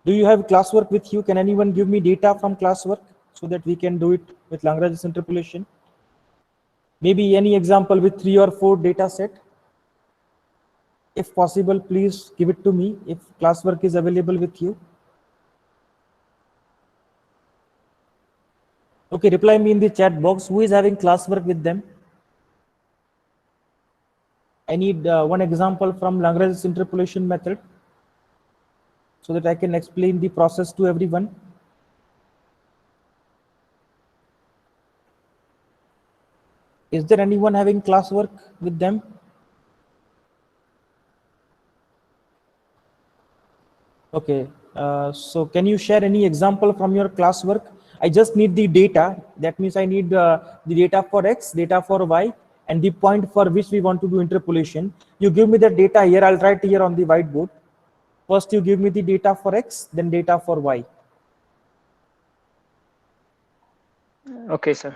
Do you have classwork with you? Can anyone give me data from classwork so that we can do it with Lagrange's interpolation? Maybe any example with 3 or 4 data set. If possible, please give it to me if classwork is available with you. Okay, reply me in the chat box. Who is having classwork with them? I need one example from Lagrange's interpolation method so that I can explain the process to everyone. Is there anyone having classwork with them? Okay, so can you share any example from your classwork? I just need the data. That means I need the data for X, data for Y, and the point for which we want to do interpolation. You give me the data here. I'll write here on the whiteboard. First, you give me the data for X, then data for Y. Okay, sir.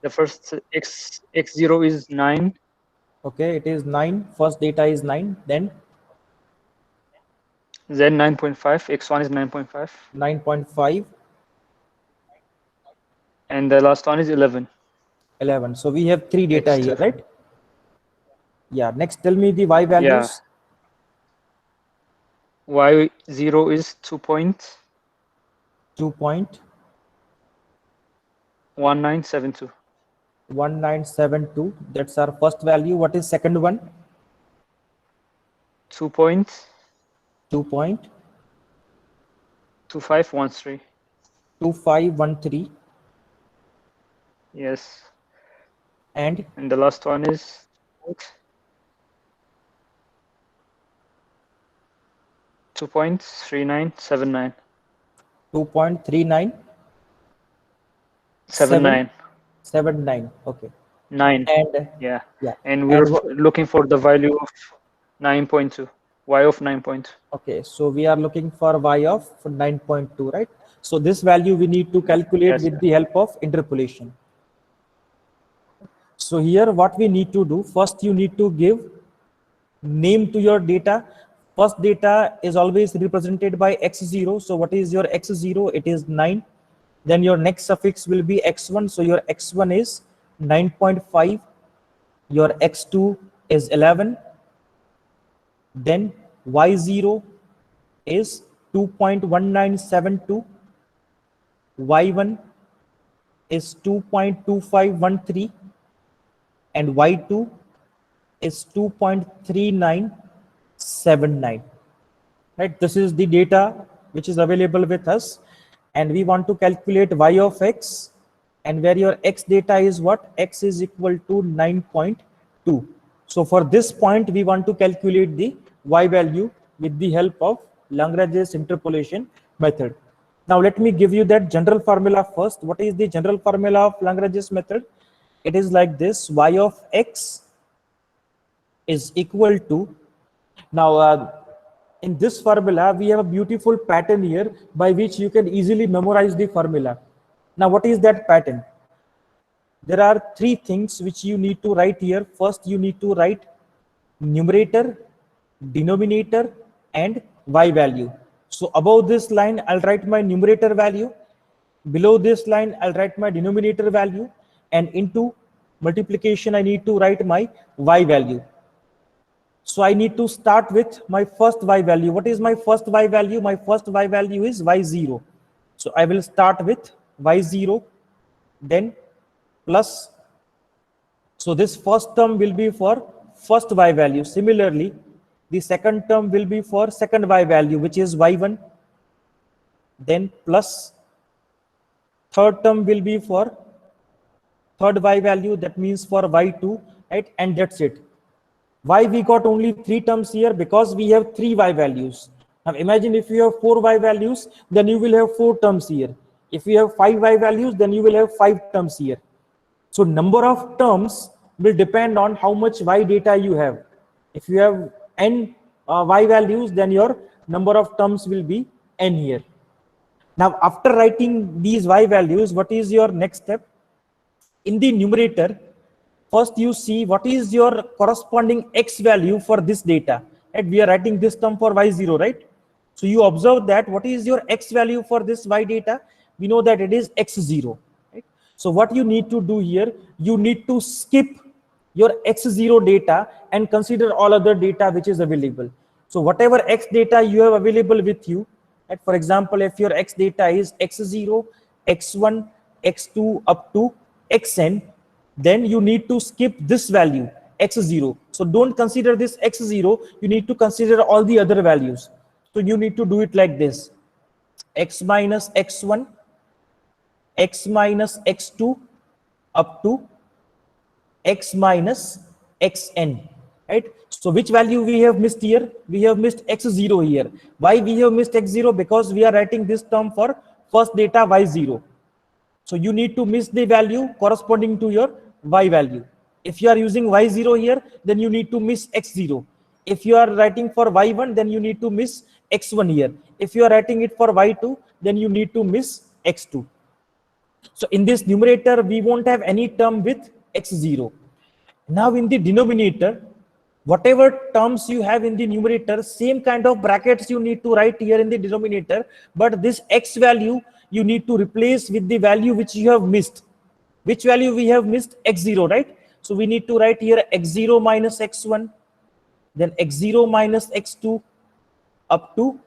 The first x0 is 9. Okay, it is 9. First data is 9. Then 9.5. X1 is 9.5. 9.5. And the last one is 11. 11. So we have 3 data X2. here, right? Yeah. Next, tell me the Y values. Yeah. Y0 is 2.1972. 1972. That's our first value. What is second one? 2.2513. 2513. Yes. And the last one is 2.3979. 2.3979. 79. Okay. 9. And yeah. Yeah. And we're looking for the value of 9.2. Y of 9.2. Okay. So we are looking for Y of 9.2, right? So this value we need to calculate with the help of interpolation. So here what we need to do, first you need to give name to your data. First data is always represented by x0. So what is your x0? It is 9. Then your next suffix will be x1. So your x1 is 9.5. Your x2 is 11. Then y0 is 2.1972. y1 is 2.2513. And y2 is 2.3979. Right? This is the data which is available with us. And we want to calculate y of x, and where your x data is what? X is equal to 9.2. So for this point, we want to calculate the y value with the help of Lagrange's interpolation method. Now let me give you that general formula first. What is the general formula of Lagrange's method? It is like this: y of x is equal to, now in this formula we have a beautiful pattern here by which you can easily memorize the formula. Now what is that pattern? There are 3 things which you need to write here. First you need to write numerator, denominator, and y value. So above this line I'll write my numerator value, below this line I'll write my denominator value, and into multiplication I need to write my y value. So I need to start with my first y value. What is my first y value? My first y value is y0. So I will start with y0, then plus. So this first term will be for first y value. Similarly, the second term will be for second y value, which is y1, then plus. Third term will be for third y value, that means for y2, right? And that's it. Why we got only 3 terms here? Because we have 3 y values. Now imagine if you have 4 y values, then you will have 4 terms here. If you have 5 y values, then you will have 5 terms here. So number of terms will depend on how much y data you have. If you have n y values, then your number of terms will be n here. Now after writing these y values, what is your next step? In the numerator, first you see what is your corresponding x value for this data. right? We are writing this term for y0, right? So you observe that what is your x value for this y data? We know that it is x0, right? So what you need to do here, you need to skip your x0 data and consider all other data which is available. So whatever x data you have available with you, right? For example, if your x data is x0, x1, x2 up to xn, then you need to skip this value x0. So don't consider this x0, you need to consider all the other values. So you need to do it like this: x minus x1, x minus x2 up to x minus xn, right? So which value we have missed here? We have missed x0 here. Why we have missed x0? Because we are writing this term for first data y0. So you need to miss the value corresponding to your y value. If you are using y0 here, then you need to miss x0. If you are writing for y1, then you need to miss x1 here. If you are writing it for y2, then you need to miss x2. So in this numerator, we won't have any term with x0. Now in the denominator, whatever terms you have in the numerator, same kind of brackets you need to write here in the denominator, but this x value you need to replace with the value which you have missed. Which value we have missed? X0, right? So we need to write here x0 minus x1, then x0 minus x2 up to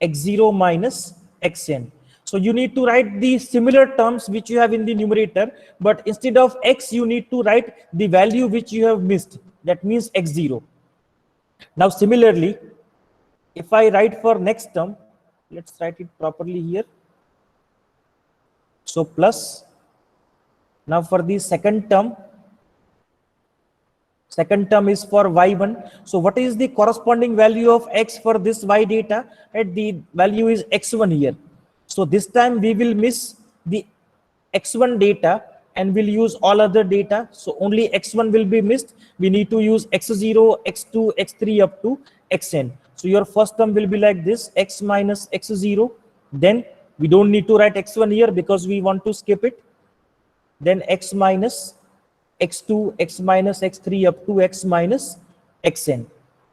x0 minus xn. So you need to write the similar terms which you have in the numerator, but instead of x, you need to write the value which you have missed. That means x0. Now similarly, if I write for next term, let's write it properly here. So plus, now for the second term is for y1. So what is the corresponding value of x for this y data? Right, the value is x1 here. So this time we will miss the x1 data and we'll use all other data. So only x1 will be missed. We need to use x0, x2, x3 up to xn. So your first term will be like this: x minus x0. Then we don't need to write x1 here because we want to skip it. Then x minus x2, x minus x3 up to x minus xn.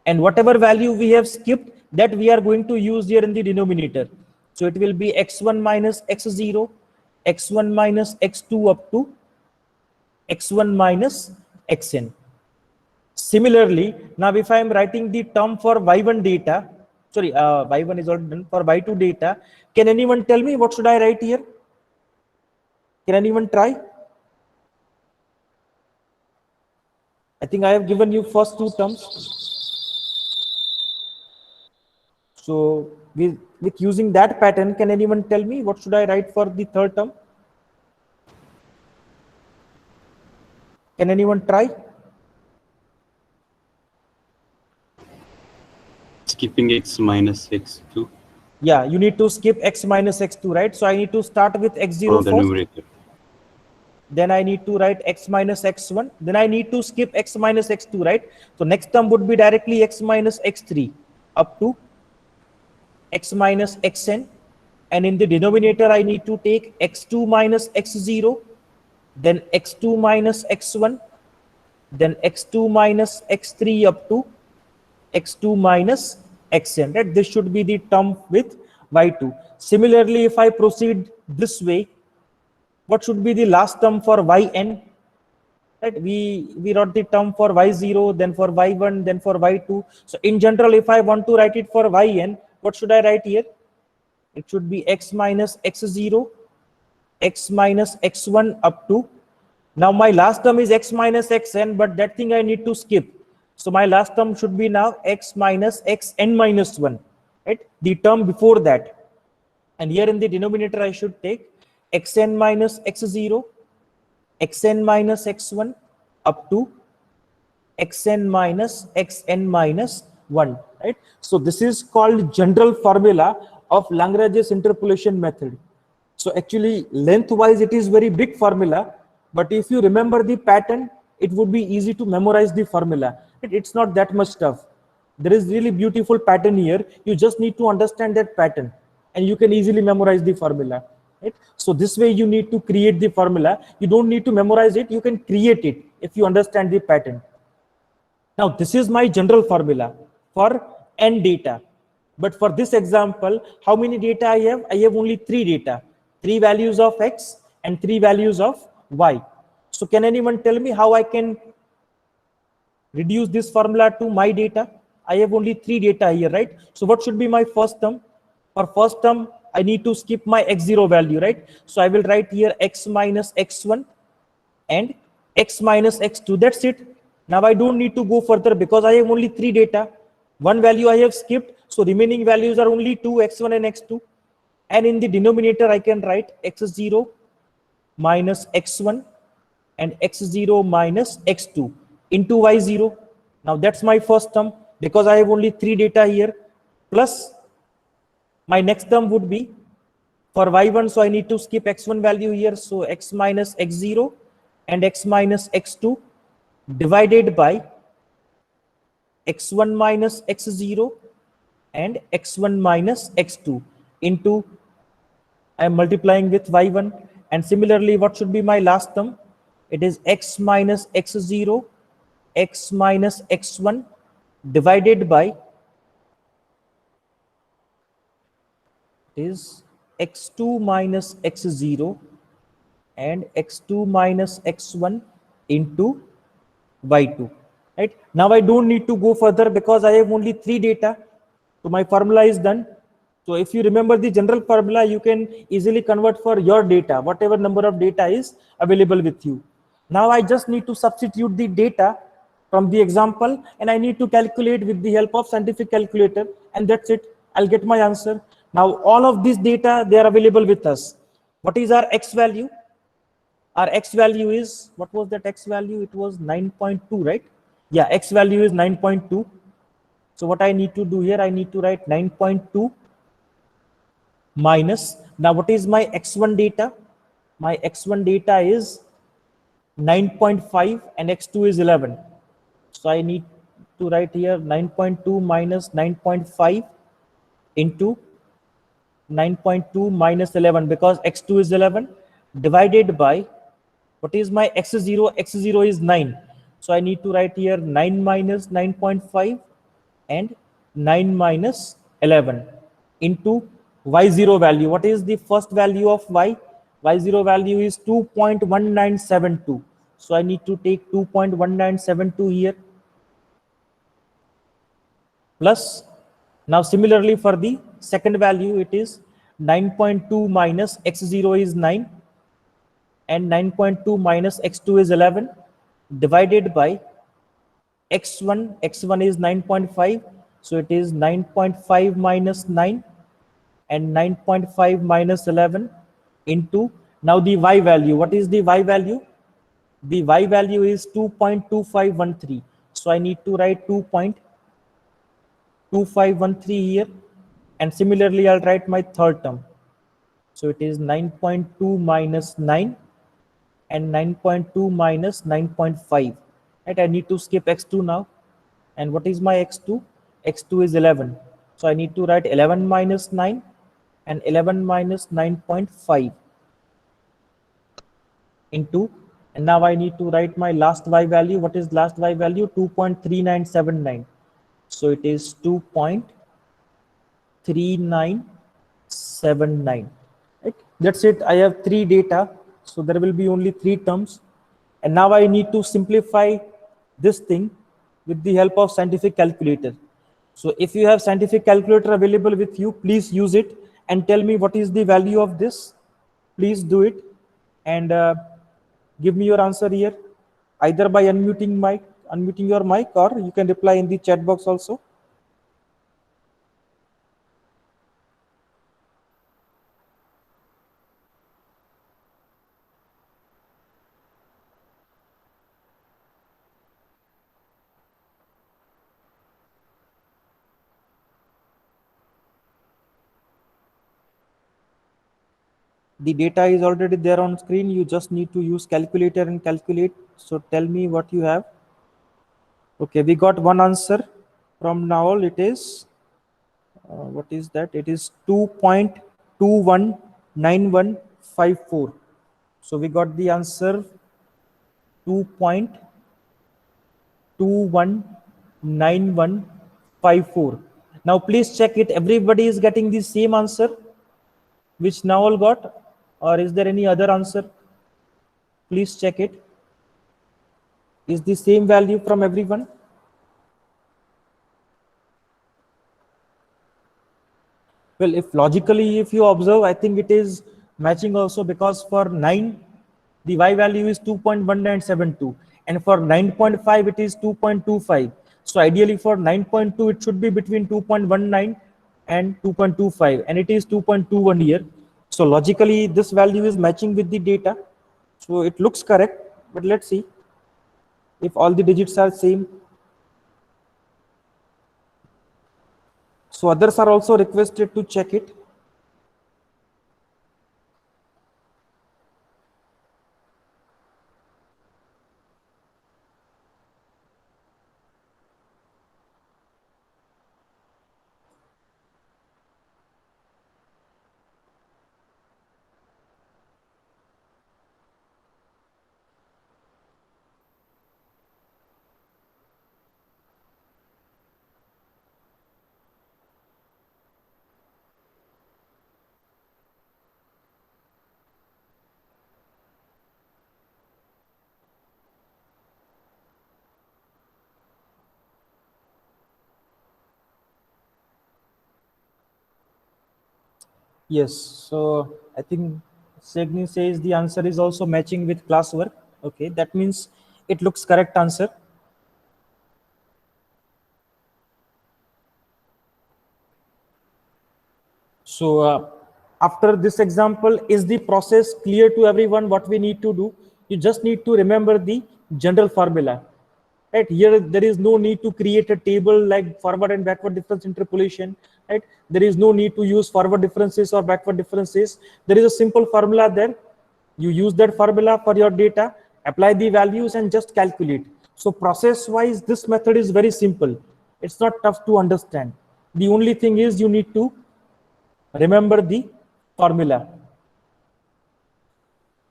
And whatever value we have skipped, that we are going to use here in the denominator. So it will be x1 minus x0, x1 minus x2 up to x1 minus xn. Similarly, now if I am writing the term for y1 data, sorry, y1 is already done. For y2 data, can anyone tell me what should I write here? Can anyone try? I think I have given you first two terms. So with using that pattern, can anyone tell me what should I write for the third term? Can anyone try? Skipping x minus x2. Yeah, you need to skip x minus x2, right? So I need to start with x0 From the first. numerator. Then I need to write x minus x1. Then I need to skip x minus x2, right? So next term would be directly x minus x3 up to x minus xn. And in the denominator, I need to take x2 minus x0, then x2 minus x1, then x2 minus x3 up to x2 minus xn, right? This should be the term with y2. Similarly, if I proceed this way, what should be the last term for yn? Right? We wrote the term for y0, then for y1, then for y2. So in general, if I want to write it for yn, what should I write here? It should be x minus x0, x minus x1 up to. Now my last term is x minus xn, but that thing I need to skip. So my last term should be now x minus xn minus 1, right? The term before that. And here in the denominator, I should take xn minus x0, xn minus x1 up to xn minus xn minus 1, right? So this is called general formula of Lagrange's interpolation method. So actually lengthwise it is very big formula, but if you remember the pattern, it would be easy to memorize the formula. It's not that much tough. There is really beautiful pattern here. You just need to understand that pattern and you can easily memorize the formula. Right? So this way you need to create the formula. You don't need to memorize it. You can create it if you understand the pattern. Now this is my general formula. for n data. But for this example, how many data I have? I have only 3 data, 3 values of x and 3 values of y. So can anyone tell me how I can reduce this formula to my data? I have only 3 data here, right? So what should be my first term? For first term, I need to skip my x0 value, right? So I will write here x minus x1 and x minus x2. That's it. Now I don't need to go further because I have only 3 data. One value I have skipped, so remaining values are only 2, x1 and x2. And in the denominator, I can write x0 minus x1 and x0 minus x2 into y0. Now that's my first term because I have only 3 data here, plus my next term would be for y1, so I need to skip x1 value here, so x minus x0 and x minus x2 divided by x1 minus x0 and x1 minus x2 into, I am multiplying with y1. And similarly, what should be my last term? It is x minus x0, x minus x1 divided by, is x2 minus x0 and x2 minus x1 into y2. Right? Now I don't need to go further because I have only 3 data. So my formula is done. So if you remember the general formula, you can easily convert for your data, whatever number of data is available with you. Now I just need to substitute the data from the example and I need to calculate with the help of scientific calculator, and that's it. I'll get my answer. Now all of this data, they are available with us. What is our x value? Our x value is, what was that x value? It was 9.2, right? Yeah, x value is 9.2. So what I need to do here, I need to write 9.2 minus, now what is my x1 data? My x1 data is 9.5 and x2 is 11. So I need to write here 9.2 minus 9.5 into 9.2 minus 11 because x2 is 11 divided by, what is my x0? X0 is 9. So I need to write here 9 minus 9.5 and 9 minus 11 into y0 value. What is the first value of y? Y0 value is 2.1972. So I need to take 2.1972 here, plus, now similarly for the second value, it is 9.2 minus x0 is 9 and 9.2 minus x2 is 11 divided by x1. X1 is 9.5, so it is 9.5 minus 9 and 9.5 minus 11 into, now the y value. What is the y value? The y value is 2.2513. So I need to write 2.2513 here, and similarly I'll write my third term. So it is 9.2 minus 9 and 9.2 minus 9.5. Right? I need to skip x2 now. And what is my x2? X2 is 11. So I need to write 11 minus 9 and 11 minus 9.5 into, and now I need to write my last y value. What is last y value? 2.3979. So it is 2.3979. Right? That's it. I have 3 data, so there will be only 3 terms. And now I need to simplify this thing with the help of scientific calculator. So if you have scientific calculator available with you, please use it and tell me what is the value of this. Please do it and give me your answer here, either by unmuting your mic, or you can reply in the chat box also. The data is already there on screen. You just need to use calculator and calculate. So tell me what you have. Okay, we got one answer from Naol. It is, what is that? It is 2.219154. So we got the answer 2.219154. 54. Now please check it. Everybody is getting the same answer which now all got, or is there any other answer? Please check it. Is the same value from everyone? Well, if logically, if you observe, I think it is matching also, because for 9, the y value is 2.1972, and for 9.5, it is 2.25. So ideally for 9.2, it should be between 2.19 and 2.25, and it is 2.21 here. So logically, this value is matching with the data. So it looks correct, but let's see if all the digits are same. So others are also requested to check it. Yes, so I think Segni says the answer is also matching with classwork. Okay, that means it looks correct answer. So after this example, is the process clear to everyone what we need to do? You just need to remember the general formula. Right here, there is no need to create a table like forward and backward difference interpolation. Right, there is no need to use forward differences or backward differences. There is a simple formula there. You use that formula for your data, apply the values, and just calculate. So process wise, this method is very simple. It's not tough to understand. The only thing is you need to remember the formula.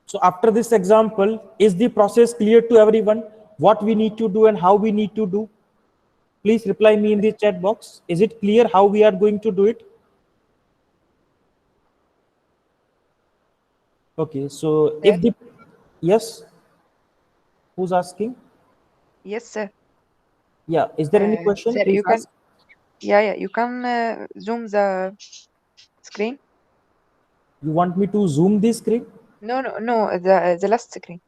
So after this example, is the process clear to everyone? What we need to do and how we need to do? Please reply me in the chat box. Is it clear how we are going to do it? Okay, so if the, yes, who's asking? Yes, sir. Yeah, is there any question? Sir, Please you can, ask. you can zoom the screen. You want me to zoom the screen? No, the last screen.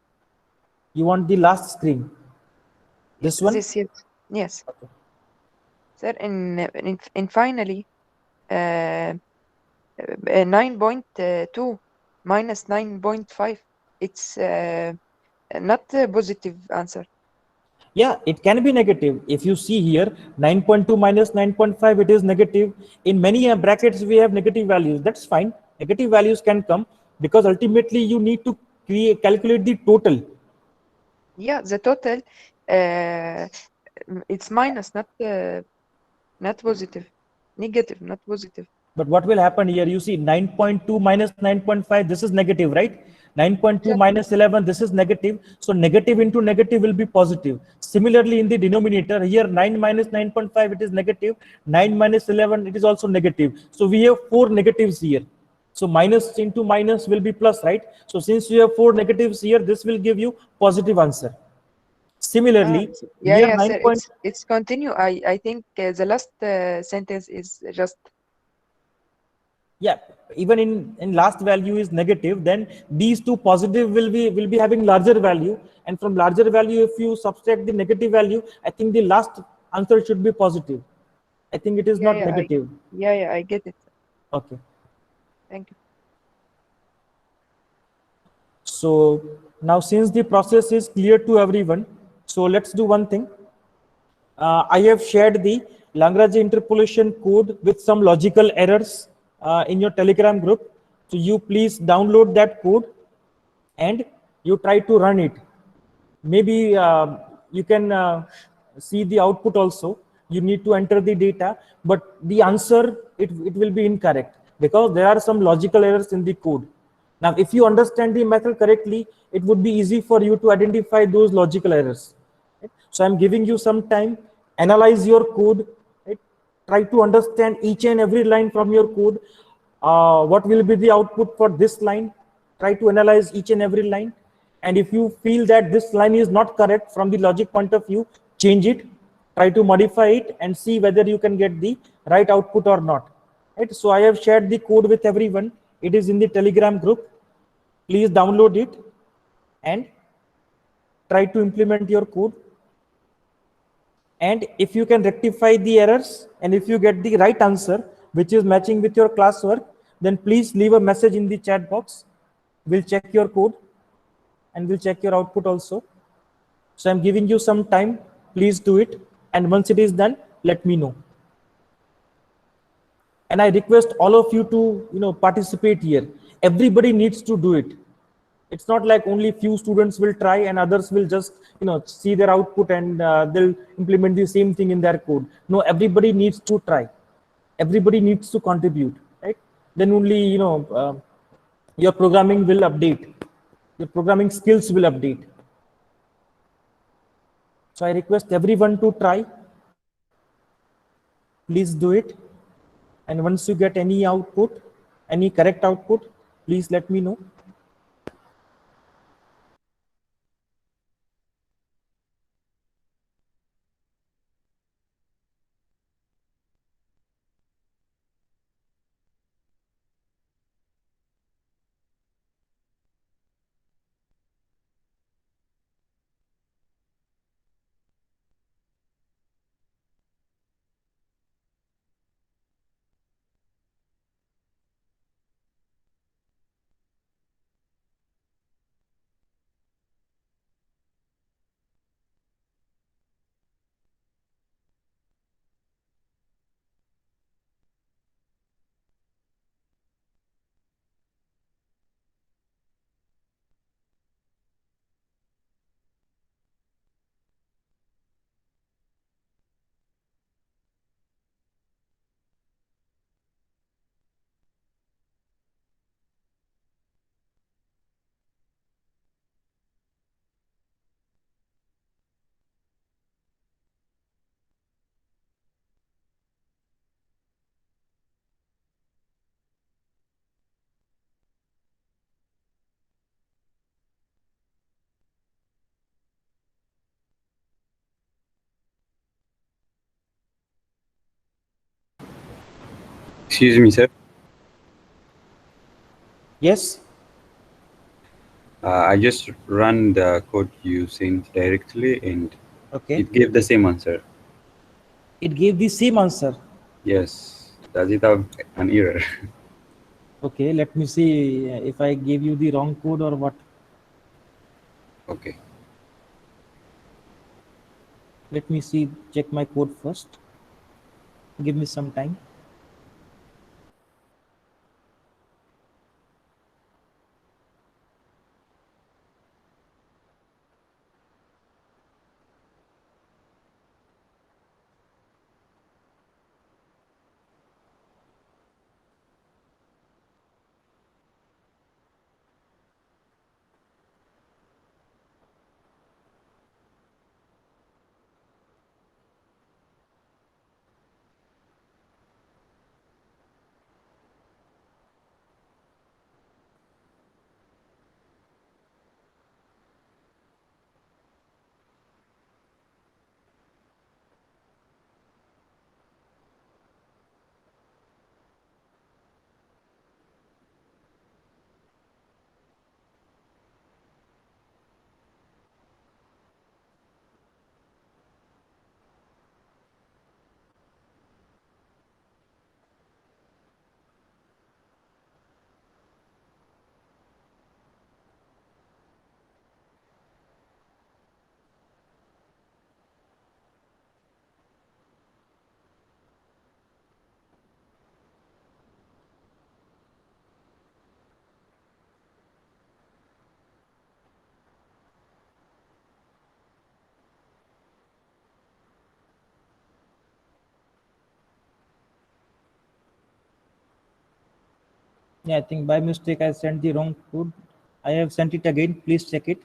You want the last screen? This one? This, yes. Yes. Okay. Sir, in finally, 9.2 minus 9.5, it's not a positive answer. Yeah, it can be negative. If you see here, 9.2 minus 9.5, it is negative. In many brackets, we have negative values. That's fine. Negative values can come because ultimately you need to calculate the total. Yeah, the total, it's minus, not positive. Negative, not positive. But what will happen here? You see 9.2 minus 9.5, this is negative, right? 9.2 Yeah. minus 11, this is negative. So negative into negative will be positive. Similarly, in the denominator, here 9 minus 9.5, it is negative. 9 minus 11, it is also negative. So we have 4 negatives here. So minus into minus will be plus, right? So since you have 4 negatives here, this will give you positive answer. Similarly, yeah, here sir, it's continue. I think the last sentence is just, yeah, even in last value is negative, then these two positive will be having larger value, and from larger value, if you subtract the negative value, I think the last answer should be positive. I think it is not negative. I get it. Okay, Thank you. so now since the process is clear to everyone, so let's do one thing. I have shared the Lagrange interpolation code with some logical errors in your Telegram group. So you please download that code and you try to run it. Maybe you can see the output also. You need to enter the data, but the answer, it will be incorrect because there are some logical errors in the code. Now, if you understand the method correctly, it would be easy for you to identify those logical errors. Right? So I'm giving you some time, analyze your code, right? Try to understand each and every line from your code. What will be the output for this line? Try to analyze each and every line. And if you feel that this line is not correct from the logic point of view, change it. Try to modify it and see whether you can get the right output or not. Right? So I have shared the code with everyone. It is in the Telegram group. Please download it and try to implement your code. And if you can rectify the errors and if you get the right answer which is matching with your classwork, then please leave a message in the chat box. We'll check your code and we'll check your output also. So I'm giving you some time. Please do it, and once it is done, let me know. And I request all of you to participate here. Everybody needs to do it. It's not like only few students will try and others will just see their output and they'll implement the same thing in their code. No, everybody needs to try. Everybody needs to contribute, right? Then only your programming will update. Your programming skills will update. So I request everyone to try. Please do it. And once you get any output, any correct output, please let me know. Excuse me, sir. Yes. I just run the code you sent directly, and Okay. it gave the same answer. It gave the same answer. Yes. Does it have an error? Okay, let me see if I gave you the wrong code or what. Okay. Let me see, check my code first. Give me some time. Yeah, I think by mistake I sent the wrong code. I have sent it again. Please check it.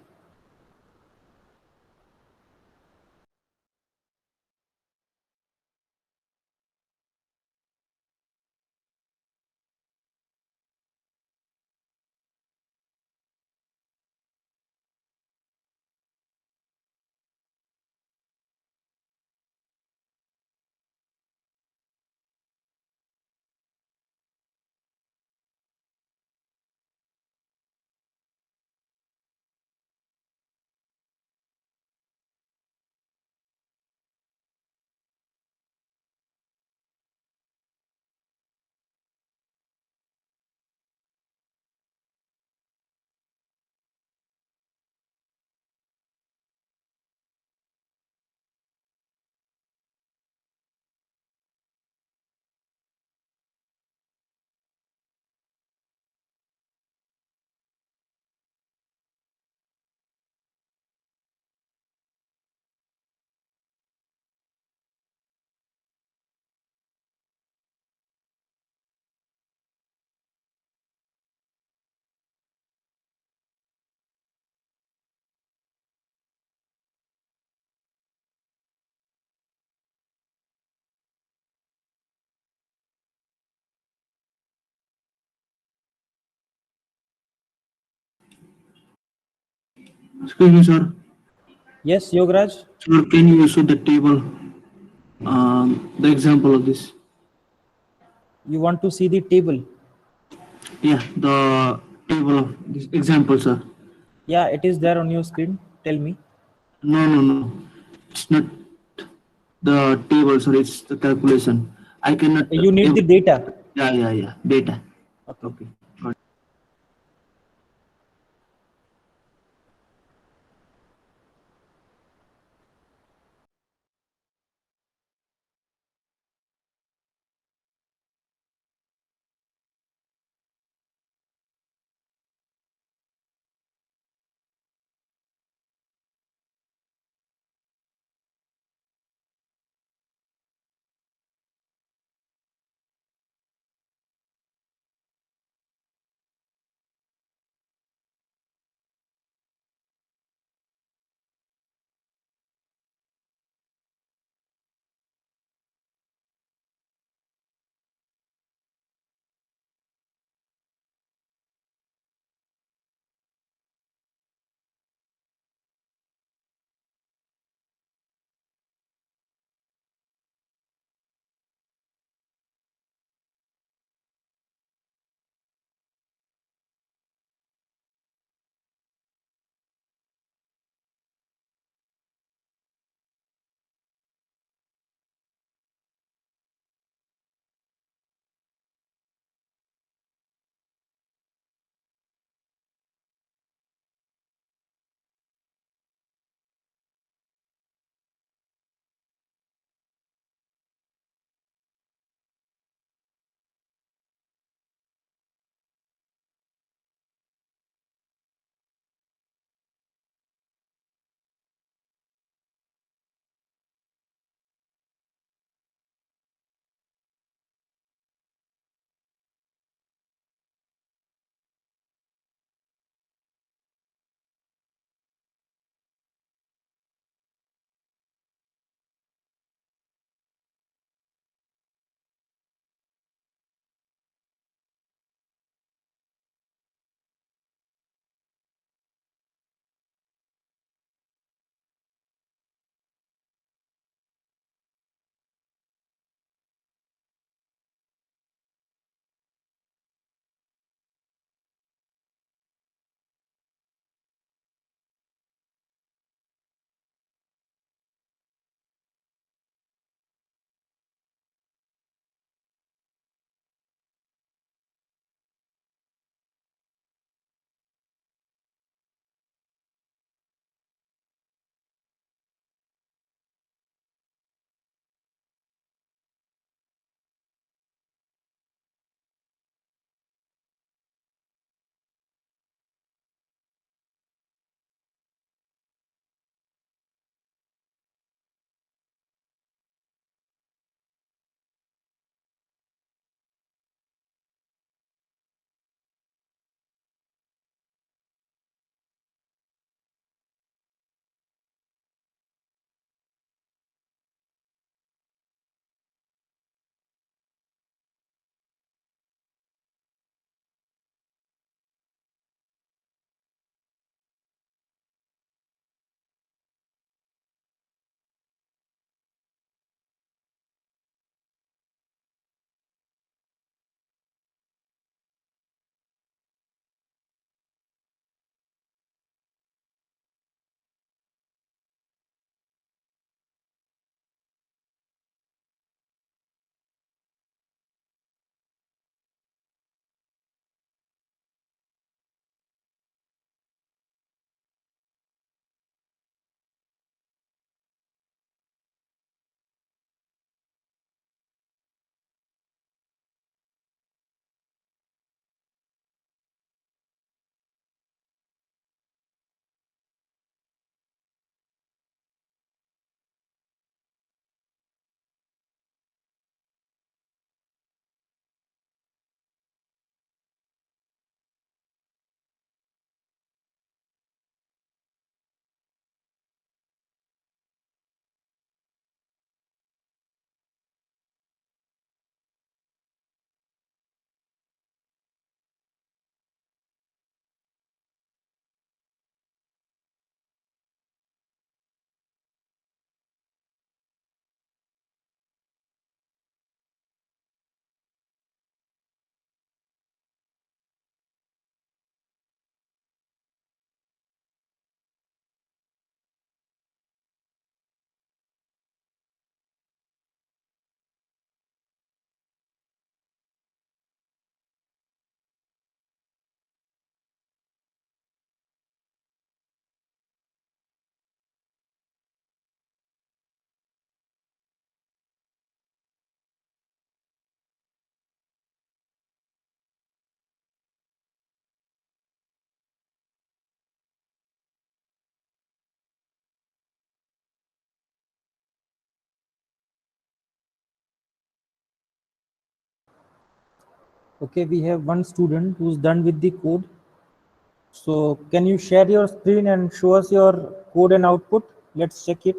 Excuse me, sir. Yes, Yogaraj? Sir, can you show the table? The example of this. You want to see the table? Yeah, the table of this example, sir. Yeah, it is there on your screen. Tell me. No, no, no. It's not the table, sir. It's the calculation. I cannot. You need the data. Yeah. Data. Okay. Okay. Got it. Okay, we have one student who's done with the code. So can you share your screen and show us your code and output? Let's check it.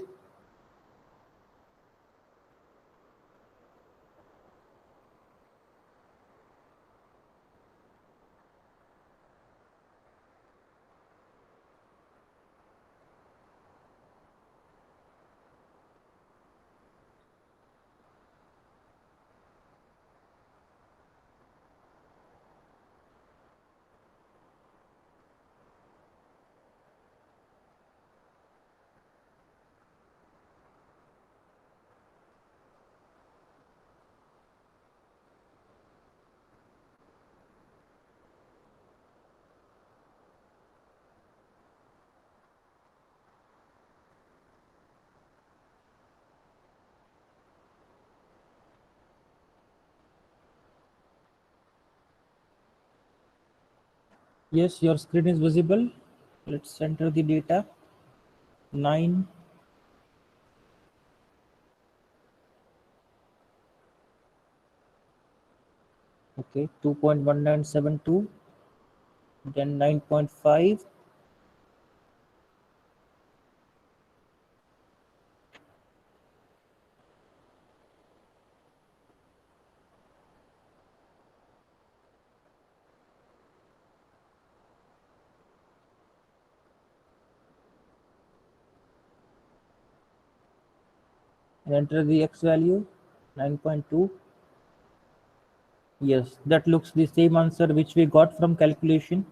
Yes, your screen is visible. Let's enter the data. 9. Okay, 2.1972. Then 9.5. And enter the x value, 9.2. Yes, that looks the same answer which we got from calculation.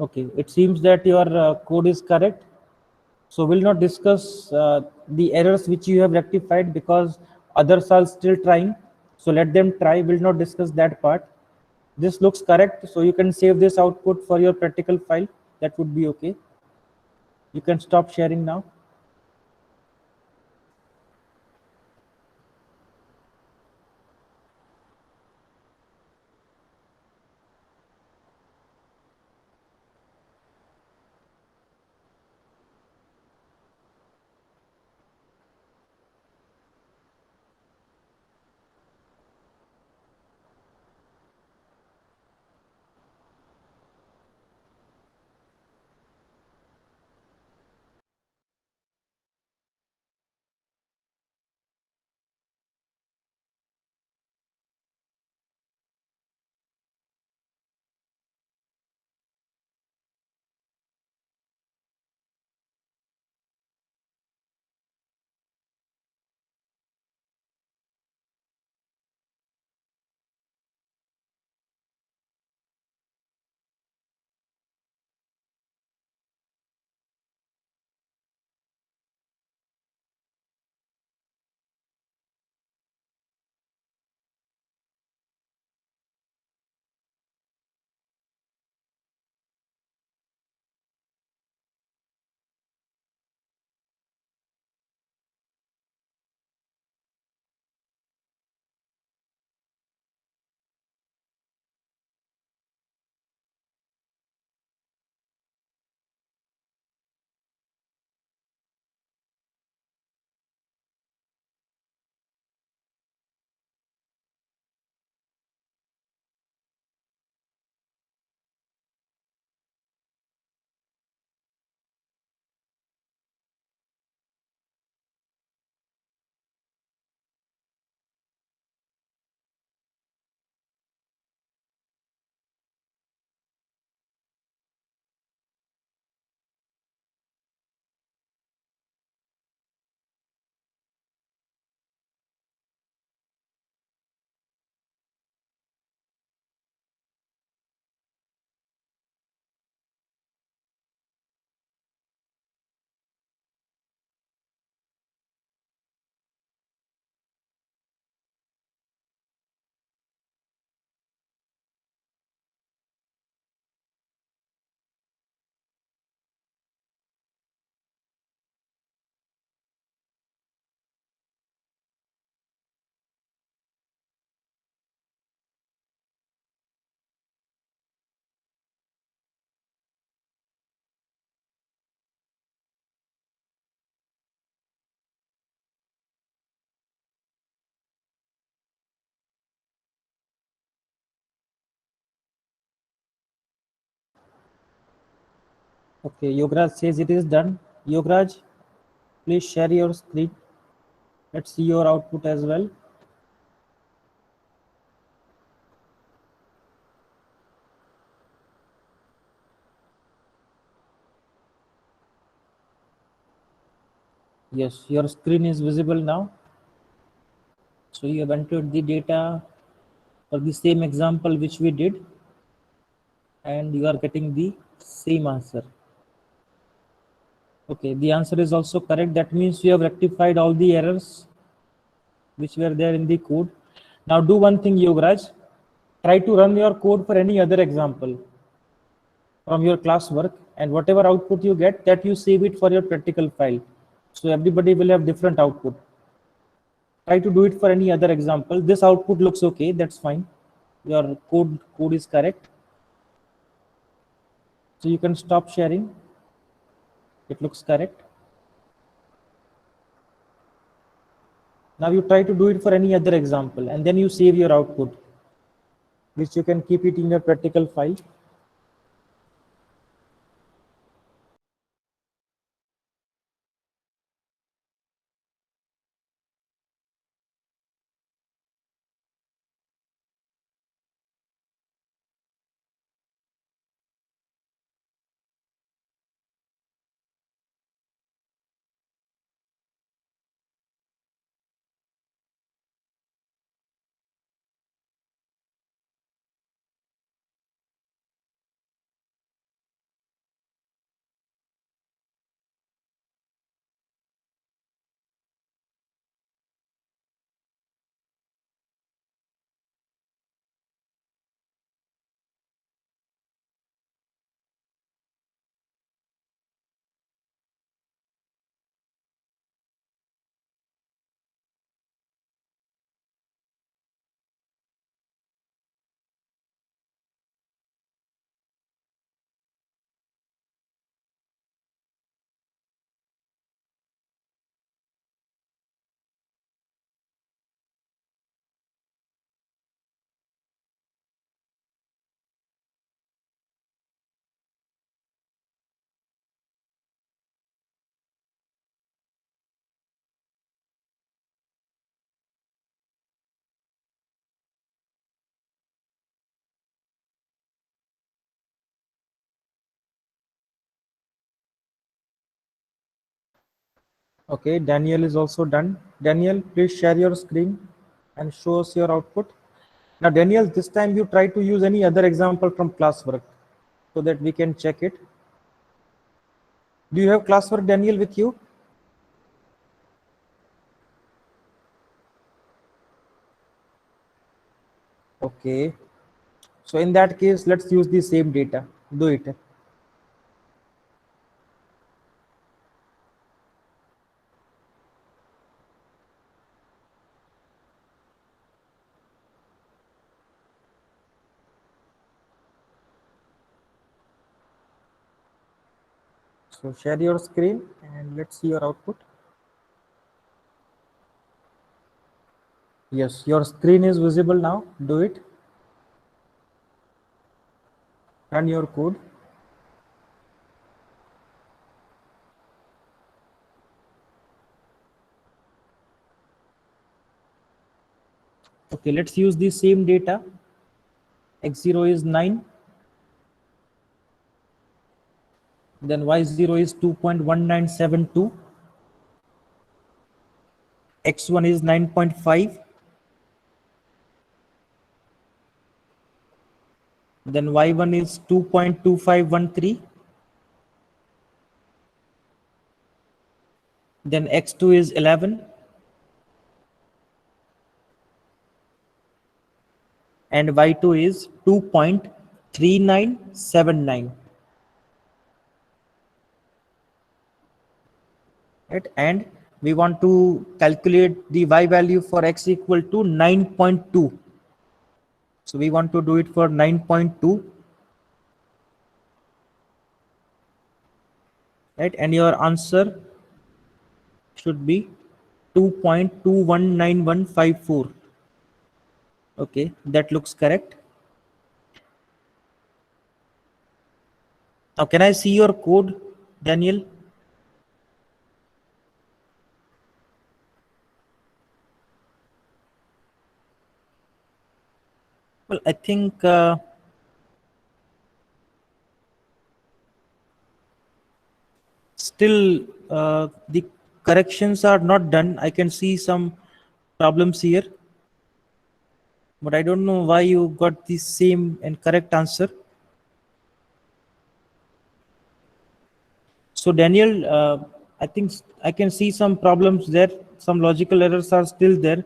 Okay, it seems that your code is correct. So we'll not discuss the errors which you have rectified because others are still trying. So let them try. We'll not discuss that part. This looks correct. So you can save this output for your practical file. That would be okay. You can stop sharing now. Okay, Yograj says it is done. Yograj, please share your screen. Let's see your output as well. Yes, your screen is visible now. So you have entered the data for the same example which we did, and you are getting the same answer. Okay, the answer is also correct. That means you have rectified all the errors which were there in the code. Now do one thing, Yograj. Try to run your code for any other example from your classwork, and whatever output you get, that you save it for your practical file. So everybody will have different output. Try to do it for any other example. This output looks okay, that's fine. Your code is correct. So you can stop sharing. It looks correct. Now you try to do it for any other example, and then you save your output, which you can keep it in your practical file. Okay, Daniel is also done. Daniel, please share your screen and show us your output. Now, Daniel, this time you try to use any other example from classwork so that we can check it. Do you have classwork, Daniel, with you? Okay. So in that case, let's use the same data. Do it. So share your screen and let's see your output. Yes, your screen is visible now. Do it. Run your code. Okay, let's use the same data. X0 is 9. Then Y0 is 2.1972. X1 is 9.5. Then Y1 is 2.2513. Then X2 is 11. And Y2 is 2.3979. Right? And we want to calculate the Y value for X equal to 9.2. So we want to do it for 9.2. Right? And your answer should be 2.219154. Okay, that looks correct. Now, can I see your code, Daniel? Well, I think still the corrections are not done. I can see some problems here, but I don't know why you got the same and correct answer. So Daniel, I think I can see some problems there. Some logical errors are still there.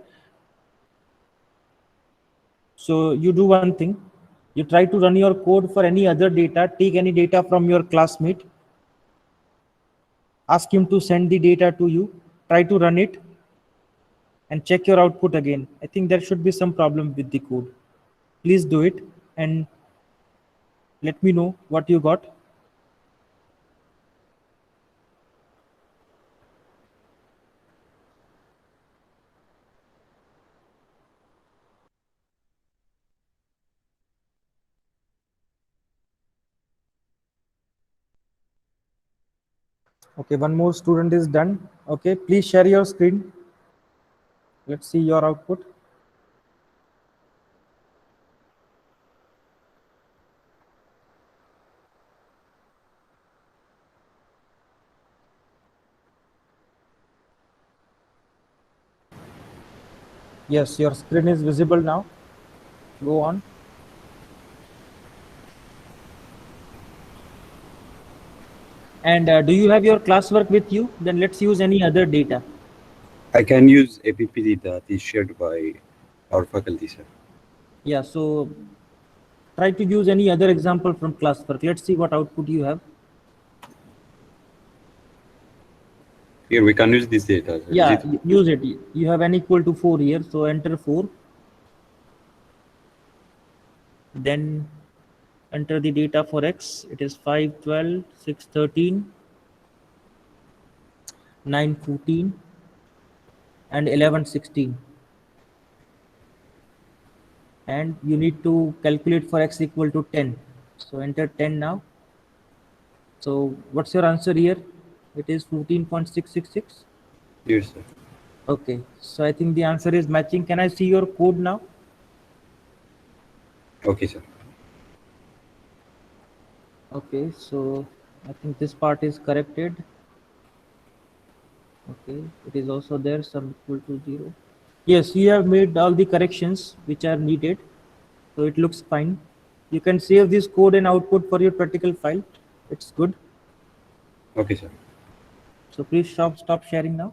So you do one thing. You try to run your code for any other data. Take any data from your classmate. Ask him to send the data to you. Try to run it and check your output again. I think there should be some problem with the code. Please do it and let me know what you got. Okay, one more student is done. Okay, please share your screen. Let's see your output. Yes, your screen is visible now. Go on. And do you have your classwork with you? Then let's use any other data. I can use APP that is shared by our faculty, sir. Yeah, so try to use any other example from classwork. Let's see what output you have. Here we can use this data. Sir. Yeah, use it. You have n equal to 4 here, so enter 4. Then enter the data for x. It is 5, 12, 6, 13, 9, 14, and 11, 16. And you need to calculate for x equal to 10. So enter 10 now. So what's your answer here? It is 14.666. Yes, sir. Okay, so I think the answer is matching. Can I see your code now? Okay, sir. Okay, so I think this part is corrected. Okay, it is also there, sum equal to 0. Yes, you have made all the corrections which are needed. So it looks fine. You can save this code and output for your practical file. It's good. Okay, sir. So please stop sharing now.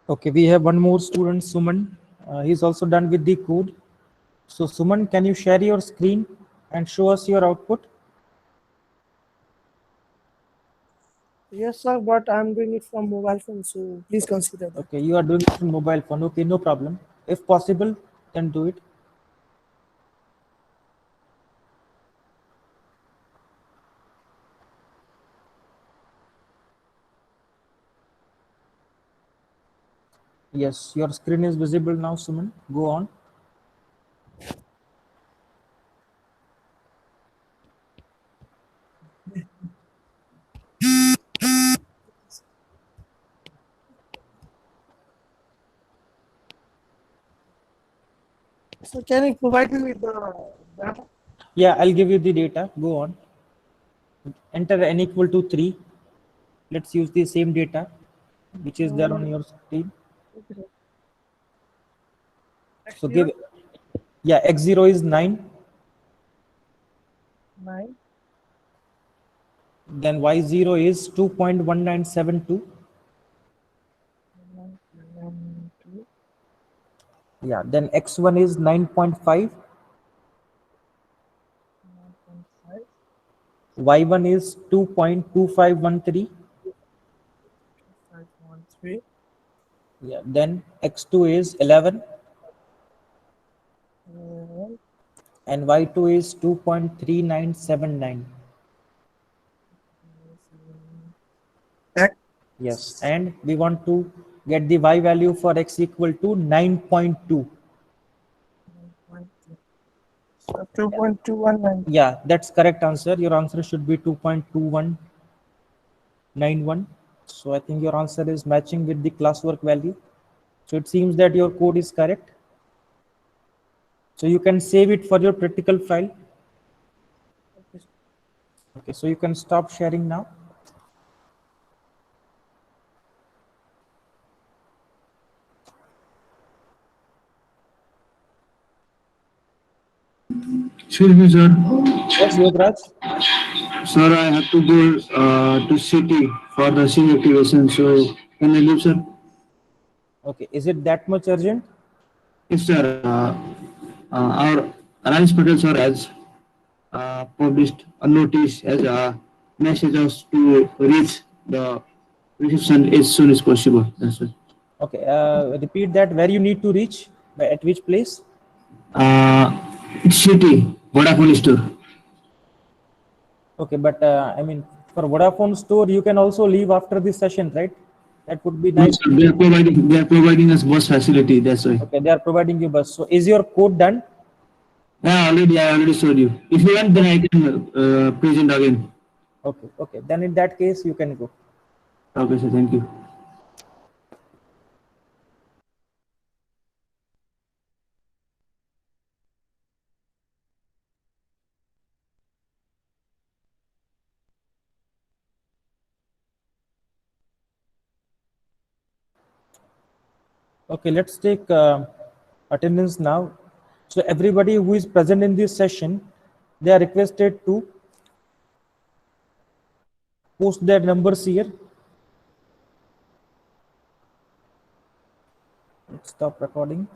Okay, we have one more student, Suman. He's also done with the code. So Suman, can you share your screen and show us your output? Yes, sir, but I'm doing it from mobile phone, so please consider that. Okay, you are doing it on mobile phone. Okay, no problem. If possible, then do it. Yes, your screen is visible now, Suman. Go on. So can you provide me with the data? Yeah, I'll give you the data. Go on. Enter n equal to 3. Let's use the same data, which is there on your screen. Okay, sir. So give, yeah, x0 is 9. 9, Then y0 is 2.1972. 9, 2, Yeah, then x1 is 9.5. 9.5, Y1 is 2.2513. 5.3, Yeah, then x2 is 11 and y2 is 2.3979. X, Yes, and we want to get the y value for x equal to 9.2. 2.219. Yeah, that's correct answer. Your answer should be 2.2191. So I think your answer is matching with the classwork value. So it seems that your code is correct. So you can save it for your practical file. Okay, so you can stop sharing now. Excuse me, sir. Yes, Yograj. Sir, I have to go to city for the SIM activation. So can I leave, sir? Okay, is it that much urgent? Yes, sir. Our Raj Patel, sir, has published a notice as a message us to reach the reception as soon as possible. That's it. Okay, repeat that. Where you need to reach? At which place? Uh, City, Vodafone store. Okay, but I mean, for Vodafone store, you can also leave after this session, right? That would be No, nice. sir, they are providing us bus facility. That's why. Okay, they are providing you bus. So is your code done? Yeah, I already showed you. If you want, then I can present again. Okay, okay. Then in that case, you can go. Okay, sir. Thank you. Okay, let's take attendance now. So everybody who is present in this session, they are requested to post their numbers here. Let's stop recording.